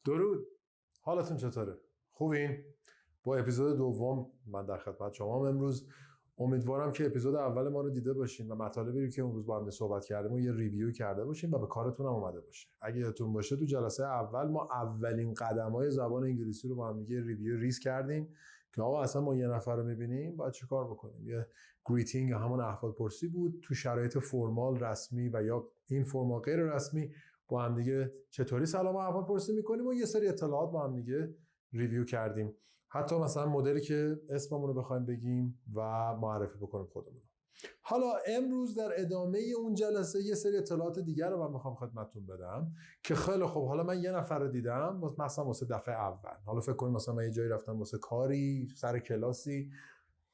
درود، حالتون چطوره؟ خوبین؟ با اپیزود دوم من در خدمت شما امروز. امیدوارم که اپیزود اول ما رو دیده باشین و مطالبی رو که اون روز با هم صحبت کردیم و یه ریویو کرده باشین و به کارتون هم اومده باشه. اگه یادتون باشه تو جلسه اول ما اولین قدم‌های زبان انگلیسی رو با هم دیگه ریز کردیم که آقا اصلا ما یه نفر رو می‌بینیم باید چیکار بکنیم. یه گریتینگ یا همون احوالپرسی بود تو شرایط فرمال رسمی و یا این فرمال غیر رسمی با هم دیگه چطوری سلام و احوالپرسی می‌کنیم و یه سری اطلاعات با هم دیگه ریویو کردیم. حتی مثلا مدلی که اسممون رو بخوایم بگیم و معرفی بکنیم خودمون. حالا امروز در ادامه اون جلسه یه سری اطلاعات دیگر رو من میخوام خدمتتون بدم که خیلی خوب. حالا من یه نفر رو دیدم مثلا واسه دفعه اول. حالا فکر کنیم مثلا من یه جایی رفتم واسه کاری، سر کلاسی،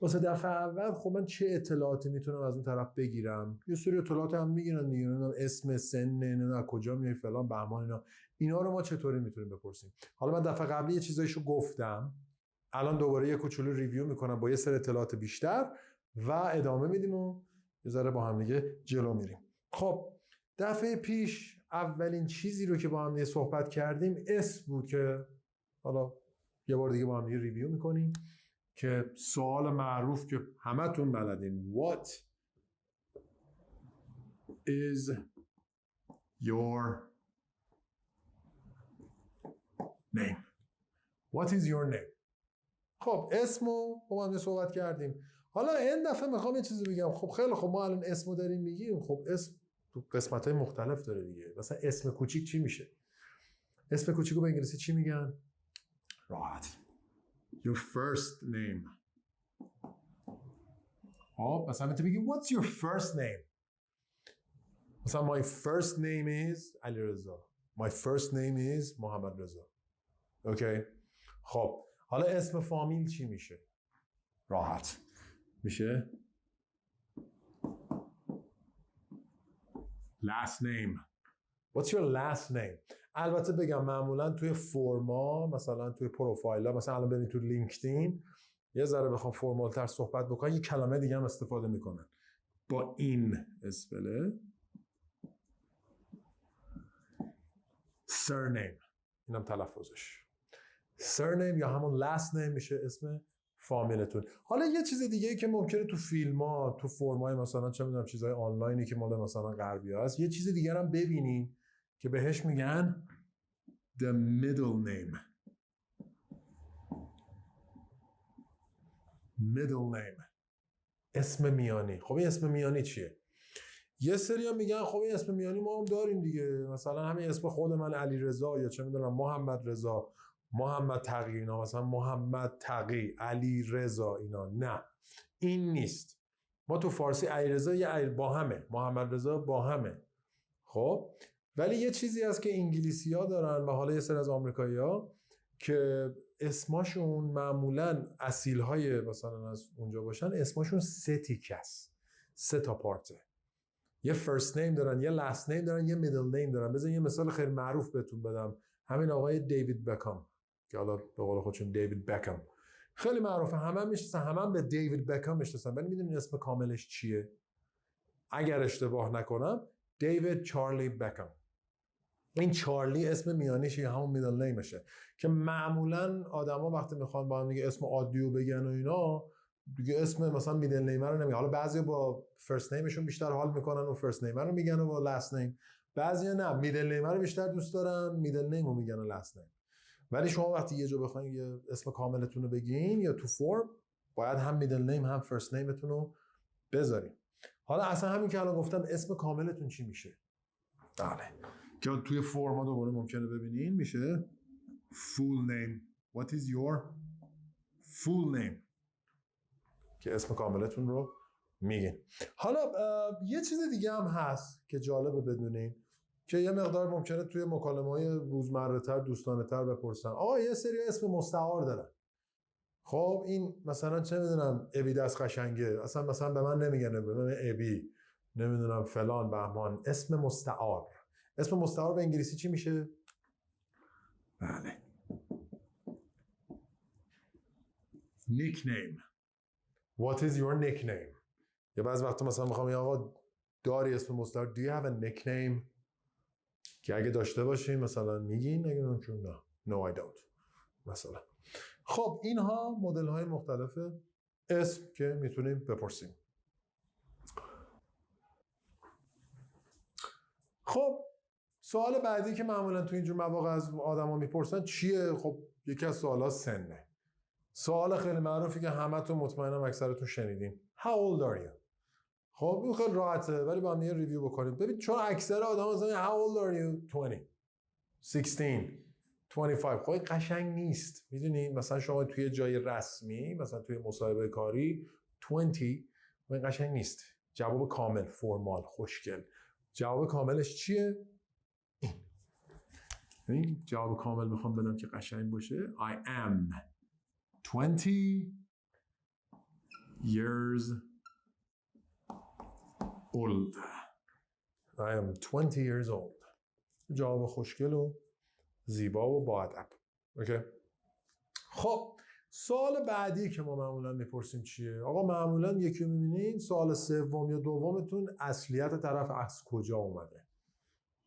واسه دفعه اول. خب من چه اطلاعاتی میتونم از اون طرف بگیرم؟ یه سری اطلاعات هم میگیرن دیگه، اسم، سن، نه کجا میای فلان بهمان، اینا رو ما چطوری میتونیم بپرسیم؟ حالا من دفعه قبلی یه چیزایشو گفتم، الان دوباره یه کوچولو ریویو میکنم با یه سری اطلاعات بیشتر و ادامه میدیم و یه ذره با هم دیگه جلو میریم. خب دفعه پیش اولین چیزی رو که با هم دیگه صحبت کردیم اسم بود که حالا یه بار دیگه با هم دیگه ریویو میکنیم که سوال معروف که همتون بلدین: What is your name? What is your name? خب اسمو با هم صحبت کردیم. حالا این دفعه میخوام یه چیزی بگم. خب خیلی خب ما الان اسمو داریم میگیم. خب اسم تو قسمت‌های مختلف داره دیگه. مثلا اسم کوچیک چی میشه؟ اسم کوچیکو به انگلیسی چی میگن؟ راحت. Your first name. خب مثلا میتونی بگی What's your first name? مثلا my first name is علیرضا. My first name is محمد رضا. اوکی؟ خب حالا اسم فامیل چی میشه؟ راحت میشه last name. What's your last name? البته بگم معمولا توی فرما، مثلا توی پروفایل ها، مثلا الان برید تو لینکدین یه ذره بخوام فرمال‌تر صحبت بکنن یه کلمه دیگه هم استفاده میکنن با این اسپله surname. اینم تلفظش surname یا همون last name میشه اسم فامیلتون. حالا یه چیز دیگه که ممکنه تو فیلم‌ها، تو فرمای مثلا چه می‌دونم چیزای آنلاینی که مال مثلا غربی‌ها هست، یه چیز دیگه هم ببینین که بهش میگن the middle name. middle name. اسم میانی. خب این اسم میانی چیه؟ یه سری هم میگن خب این اسم میانی ما هم داریم دیگه، مثلا همین اسم خود من علیرضا یا چه می‌دونم محمد رضا، محمد تقی، اینا مثلا محمد تقی، علی رضا، اینا نه، این نیست. ما تو فارسی علیرضا یه با همه، محمد رضا با همه. خب ولی یه چیزی هست که انگلیسی‌ها دارن و حالا یه سری از آمریکایی‌ها که اسمشون معمولاً اصیل‌های مثلا از اونجا باشن، اسمشون سه تیکه است، سه تا پارته. یه فرست نیم دارن، یه لاست نیم دارن، یه میدل نیم دارن. بذار یه مثال خیلی معروف بهتون بدم. همین آقای دیوید بکام که حالا به قول خودشون دیوید بکام خیلی معروفه، همه میشناسن، همه به دیوید بکام میشناسن. ولی میدونین اسم کاملش چیه؟ اگر اشتباه نکنم دیوید چارلی بکام. این چارلی اسم میانیشه یا همون میدل نیمشه که معمولا آدما وقتی میخوان با هم دیگه اسم عادیو بگن و اینا دیگه اسم مثلا میدل نیم رو نمیگن. حالا بعضیا با فرست نیمشون بیشتر حال میکنن و فرست نیم رو میگن و با لاست نیم. بعضیا نه، میدل نیم رو بیشتر دوست دارن، میدل نیم رو میگن و لاست نیم. ولی شما وقتی یه جا بخواید یه اسم کاملتون رو بگین یا تو فرم، باید هم میدل نیم هم فرست نیمتون رو بذارین. حالا اصلا همین که الان گفتم اسم کاملتون چی میشه؟ بله که توی فرما دوباره ممکنه ببینین میشه full name. What is your full name؟ که اسم کاملتون رو میگین. حالا یه چیز دیگه هم هست که جالبه بدونین که یه مقدار ممکنه توی مکالمه‌های روزمره‌تر دوستانه‌تر بپرسن. آقا یه سری اسم مستعار دارن. خب این مثلا چه میدونم ابی دست قشنگه، اصلا مثلا به من نمیگن، به من ابی، نمیدونم فلان بهمان. اسم مستعار. اسم مستعار به انگلیسی چی میشه؟ بله nickname. What is your nickname؟ یا بعض وقتا مثلا میخوام یا آقا داری اسم مستعار، do you have a nickname؟ که اگه داشته باشین مثلا میگین، اگه نمیگین نه. No I don't مثلا. خب اینها مدل های مختلف اسم که میتونیم بپرسیم. خب سوال بعدی که معمولا تو اینجور مواقع از آدما میپرسن چیه؟ خب یکی از سوالا سنه. سوال خیلی معروفی که همتون مطمئنم اکثرتون شنیدین. How old are you؟ خب این خیلی راحته ولی با هم یه ریویو بکنیم. ببین چون اکثر آدما میگن How old are you؟ 20 16 25. خب قشنگ نیست. میدونی مثلا شما توی جای رسمی مثلا توی مصاحبه کاری 20 این قشنگ نیست. جواب کامل، فرمال، خوشگل. جواب کاملش چیه؟ این جواب کامل میخوام بدم که قشنگ باشه. I am 20 years old. I am 20 years old. جواب خوشگل و زیبا و با ادب. اوکی. خب سوال بعدی که ما معمولا میپرسیم چیه؟ آقا معمولا یکی میبینین سوال سوم یا دومتون اصلیت طرف از کجا اومده.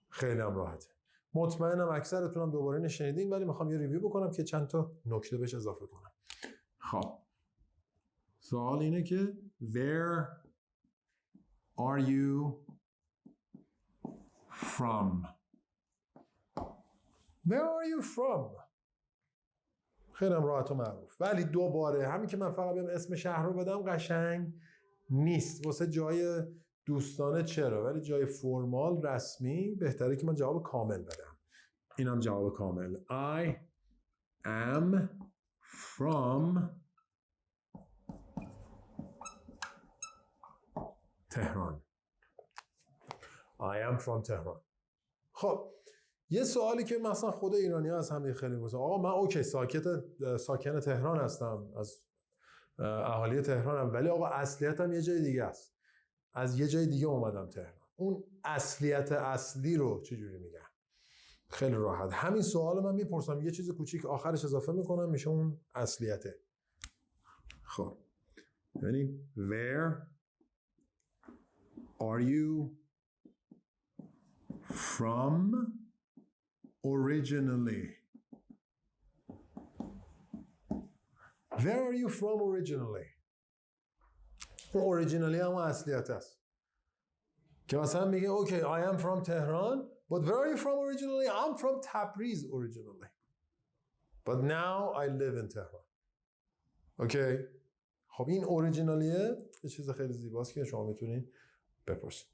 خیلی هم راحته. مطمئنم اکثرتون هم دوباره نشنیدین ولی میخوام یه ریویو بکنم که چند تا نکته بهش اضافه کنم. خب سوال اینه که Where are you from؟ Where are you from؟ خیلی هم راحت و معروف. ولی دوباره همین که من فقط بیام اسم شهر رو بدم قشنگ نیست. واسه جای دوستانه چرا؟ ولی جای فرمال رسمی بهتره که من جواب کامل بدم. اینم جواب کامل. I am from تهران. I am from تهران. خب یه سوالی که مثلا خود ایرانی ها از هم خیلی می‌پرسن آقا من اوکی ساکن تهران هستم، از اهالی تهرانم، ولی آقا اصلیتم یه جای دیگه است، از یه جای دیگه اومدم تهران. اون اصلیت اصلی رو چجوری میگن؟ خیلی راحت. همین سوال من میپرسم یه چیز کوچیک آخرش اضافه میکنم میشه اون اصلیته. خب یعنی Where are you from originally؟ Where are you from originally؟ اون originally هم اصلیت است که مثلا میگه اوکی I am from تهران but where are you from originally؟ I'm from Tabriz originally but now I live in تهران. اوکی. خب این اوریجینالیه یه چیز خیلی زیباست که شما میتونید بپرسید.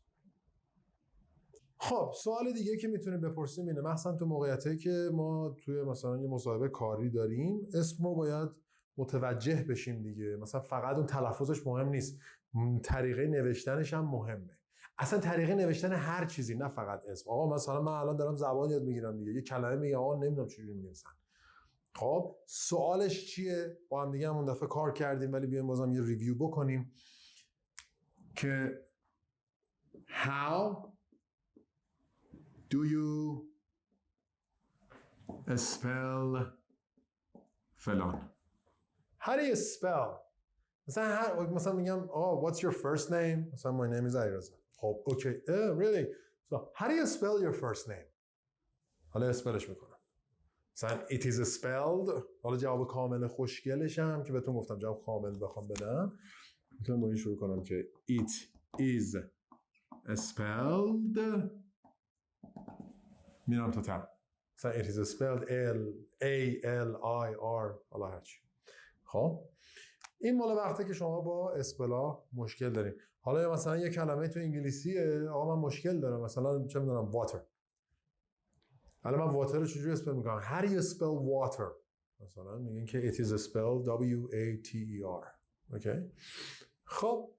خب سوال دیگه که میتونیم بپرسیم اینه مثلا تو موقعیتی که ما توی مثلا یه مصاحبه کاری داریم اسم رو باید متوجه بشیم دیگه. مثلا فقط اون تلفظش مهم نیست، طریقه نوشتنش هم مهمه. اصلا طریقه نوشتن هر چیزی نه فقط اسم. آقا مثلا من الان دارم زبان یاد میگیرم دیگه، یه کلمه میگم آقا نمیدونم چجوری می‌نویسن. خب سوالش چیه؟ با هم دیگه همون دفعه کار کردیم ولی بیایم بازم یه ریویو بکنیم که How do you spell فلان؟ How do you spell؟ مثلا میگم what's your first name؟ مثلا my name is علیرضا. خب okay really so how do you spell your first name؟ حالا اسپلش میکنم. مثلا it is spelled. حالا جواب کامل خوشگلش هم که بهتون گفتم جواب کامل بخوام بدم میتونم با این شروع کنم که it is spelled میرم تا ته. مثلا it is spelled A-L-I-R حالا هرچی. خب این مال وقتی که شما با اصطلاح مشکل دارین. حالا مثلا یه کلمه تو انگلیسیه آقا من مشکل دارم مثلا چه میدونم water. حالا من water رو چجوری اسپل میکنم؟ How do you spell water؟ مثلا میگن که it is spelled W-A-T-E-R. اوکی. خب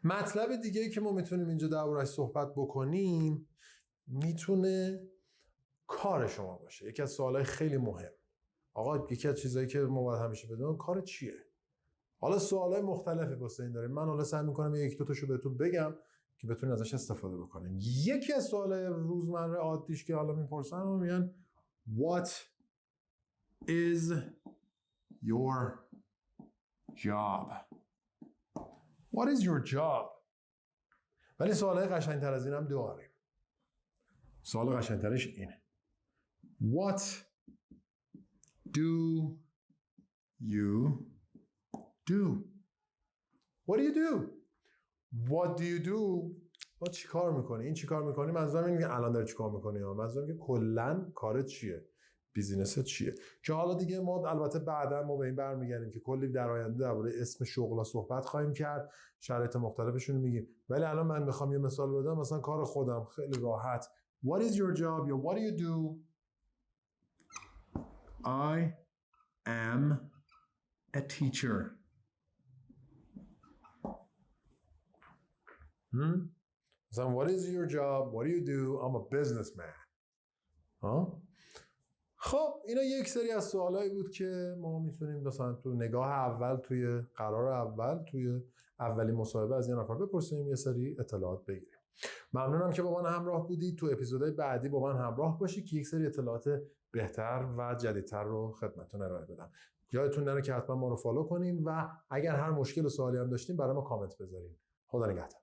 مطلب دیگه که ما میتونیم اینجا درباره‌اش صحبت بکنیم میتونه کار شما باشه. یکی از سوالای خیلی مهم. آقا یکی از چیزایی که ما باید همیشه بدونیم کار چیه؟ حالا سوالای مختلفی واسه این داریم. من حالا سعی میکنم یک دو تاشو بهتون بگم که بتونید ازش استفاده بکنین. یکی از سوالای روزمره عادیش که حالا میپرسن میگن What is your job؟ What is your job؟ ولی سوالای قشنگتر از این هم داریم. سوال قشنگترش اینه What do you do? What do you do? What do you do? ما چی کار میکنی؟ این چی کار میکنی؟ منظورم اینه که الان داری چی کار میکنی؟ منظورم که کلن کارت چیه؟ بیزینست چیه؟ که حالا دیگه ما البته بعدا ما به این برمیگردیم که کلی در آینده درباره اسم شغل صحبت خواهیم کرد، شرایط مختلفشون رو میگیم. ولی الان من میخوام یه مثال بدم، مثلا کار خودم خیلی راحت. What is your job? یا what do you do? I am a teacher. مثلا what is your job? What do you do? I'm a businessman. خب اینا یک سری از سوالایی بود که ما میتونیم مثلا تو نگاه اول، توی قرار اول، توی اولین مصاحبه از یه نفر بپرسیم، یه سری اطلاعات بگیریم. ممنونم که با من همراه بودید. تو اپیزودهای بعدی با من همراه باشید که یک سری اطلاعات بهتر و جدیدتر رو خدمتتون ارائه بدم. یادتون نره که حتما ما رو فالو کنین و اگر هر مشکل و سوالی هم داشتین برای ما کامنت بذارین. خدا نگهدار.